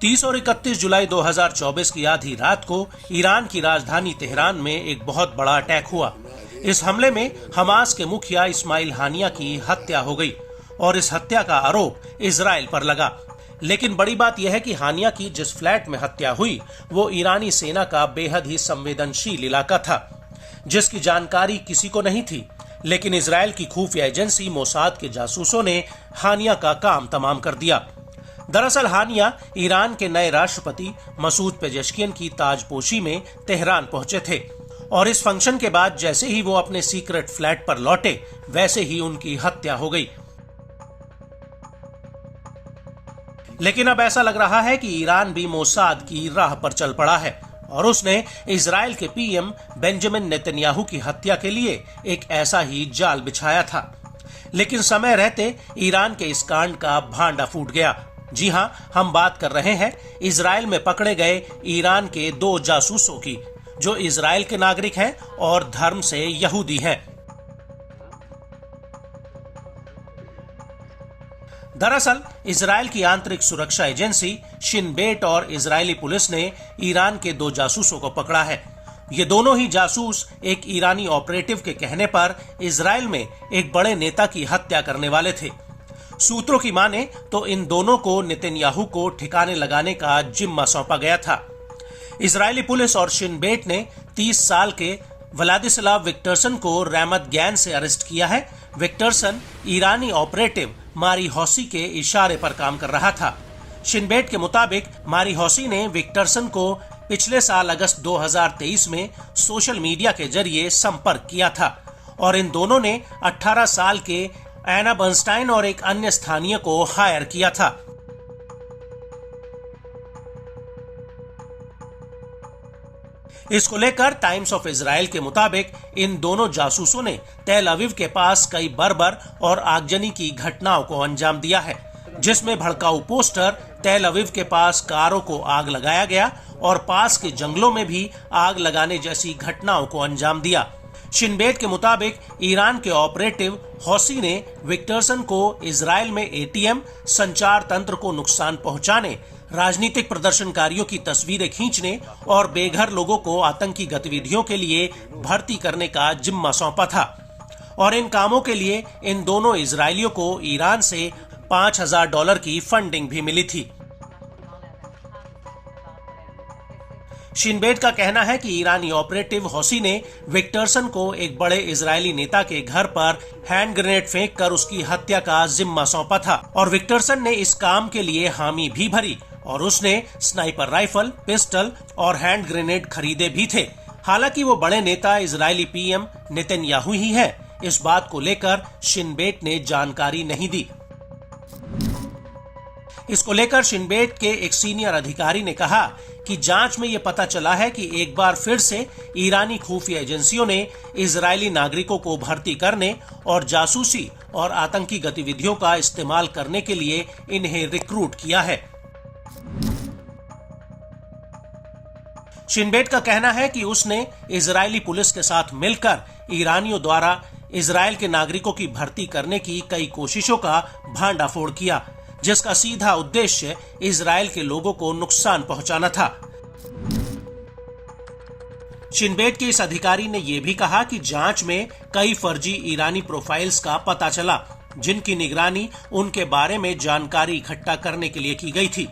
30 और 31 जुलाई 2024 की आधी रात को ईरान की राजधानी तेहरान में एक बहुत बड़ा अटैक हुआ। इस हमले में हमास के मुखिया इस्माइल हानिया की हत्या हो गई और इस हत्या का आरोप इजराइल पर लगा। लेकिन बड़ी बात यह है कि हानिया की जिस फ्लैट में हत्या हुई वो ईरानी सेना का बेहद ही संवेदनशील इलाका था, जिसकी जानकारी किसी को नहीं थी। लेकिन इजराइल की खुफिया एजेंसी मोसाद के जासूसों ने हानिया का काम तमाम कर दिया। दरअसल हानिया ईरान के नए राष्ट्रपति मसूद पेजेश्कियन की ताजपोशी में तेहरान पहुंचे थे और इस फंक्शन के बाद जैसे ही वो अपने सीक्रेट फ्लैट पर लौटे वैसे ही उनकी हत्या हो गई। लेकिन अब ऐसा लग रहा है कि ईरान भी मोसाद की राह पर चल पड़ा है और उसने इजराइल के पीएम बेंजामिन नेतन्याहू की हत्या के लिए एक ऐसा ही जाल बिछाया था। लेकिन समय रहते ईरान के इस कांड का भांडा फूट गया। जी हां, हम बात कर रहे हैं इजराइल में पकड़े गए ईरान के 2 जासूसों की, जो इजराइल के नागरिक हैं और धर्म से यहूदी हैं। दरअसल इजराइल की आंतरिक सुरक्षा एजेंसी शिन बेट और इजरायली पुलिस ने ईरान के 2 जासूसों को पकड़ा है। ये दोनों ही जासूस एक ईरानी ऑपरेटिव के कहने पर इजराइल में एक बड़े नेता की हत्या करने वाले थे। सूत्रों की माने तो इन दोनों को नेतन्याहू को ठिकाने लगाने का जिम्मा सौंपा गया था। इजरायली पुलिस और शिन बेट ने 30 साल के व्लादिस्लाव विक्टरसन को रैमत गैन से अरेस्ट किया है। विक्टरसन ईरानी ऑपरेटिव मारी हौसी के इशारे पर काम कर रहा था। शिनबेट के मुताबिक मारी हौसी ने विक्टरसन को पिछले साल अगस्त 2023 में सोशल मीडिया के जरिए संपर्क किया था और इन दोनों ने 18 साल के एना बर्नस्टाइन और एक अन्य स्थानीय को हायर किया था। इसको लेकर टाइम्स ऑफ इजराइल के मुताबिक इन दोनों जासूसों ने तेल अवीव के पास कई बर्बर और आगजनी की घटनाओं को अंजाम दिया है, जिसमें भड़काऊ पोस्टर, तेल अवीव के पास कारों को आग लगाया गया और पास के जंगलों में भी आग लगाने जैसी घटनाओं को अंजाम दिया। शिनबेट के मुताबिक ईरान के ऑपरेटिव हौसी ने विक्टरसन को इजराइल में एटीएम, संचार तंत्र को नुकसान पहुंचाने, राजनीतिक प्रदर्शनकारियों की तस्वीरें खींचने और बेघर लोगों को आतंकी गतिविधियों के लिए भर्ती करने का जिम्मा सौंपा था और इन कामों के लिए इन दोनों इजरायलियों को ईरान से $5000 की फंडिंग भी मिली थी। शिनबेट का कहना है कि ईरानी ऑपरेटिव हौसी ने विक्टरसन को एक बड़े इजरायली नेता के घर पर हैंड ग्रेनेड फेंक कर उसकी हत्या का जिम्मा सौंपा था और विक्टरसन ने इस काम के लिए हामी भी भरी और उसने स्नाइपर राइफल, पिस्टल और हैंड ग्रेनेड खरीदे भी थे। हालांकि वो बड़े नेता इजरायली पीएम नेतन्याहू ही है, इस बात को लेकर शिनबेट ने जानकारी नहीं दी। इसको लेकर शिनबेट के एक सीनियर अधिकारी ने कहा कि जांच में ये पता चला है कि एक बार फिर से ईरानी खुफिया एजेंसियों ने इजरायली नागरिकों को भर्ती करने और जासूसी और आतंकी गतिविधियों का इस्तेमाल करने के लिए इन्हें रिक्रूट किया है। शिनबेट का कहना है कि उसने इजरायली पुलिस के साथ मिलकर ईरानियों द्वारा इजरायल के नागरिकों की भर्ती करने की कई कोशिशों का भांडाफोड़ किया, जिसका सीधा उद्देश्य इजरायल के लोगों को नुकसान पहुंचाना था। शिनबेट के इस अधिकारी ने यह भी कहा कि जांच में कई फर्जी ईरानी प्रोफाइल्स का पता चला, जिनकी निगरानी उनके बारे में जानकारी इकट्ठा करने के लिए की गई थी।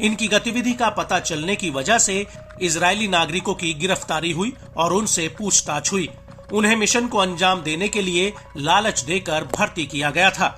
इनकी गतिविधि का पता चलने की वजह से इजरायली नागरिकों की गिरफ्तारी हुई और उनसे पूछताछ हुई। उन्हें मिशन को अंजाम देने के लिए लालच देकर भर्ती किया गया था।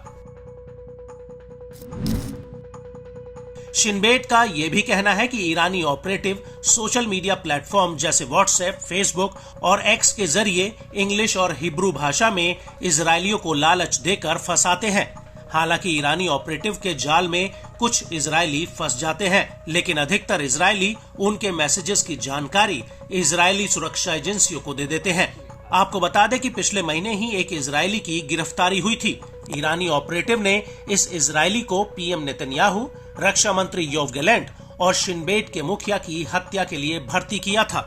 शिनबेट का यह भी कहना है कि ईरानी ऑपरेटिव सोशल मीडिया प्लेटफॉर्म जैसे व्हाट्सएप, फेसबुक और एक्स के जरिए इंग्लिश और हिब्रू भाषा में इजरायलियों को लालच देकर फंसाते हैं। हालांकि ईरानी ऑपरेटिव के जाल में कुछ इजरायली फंस जाते हैं, लेकिन अधिकतर इजरायली उनके मैसेजेस की जानकारी इजरायली सुरक्षा एजेंसियों को दे देते हैं। आपको बता दें कि पिछले महीने ही एक इजरायली की गिरफ्तारी हुई थी। ईरानी ऑपरेटिव ने इस इजरायली को पीएम नेतन्याहू, रक्षा मंत्री योव गैलेंट और शिनबेट के मुखिया की हत्या के लिए भर्ती किया था।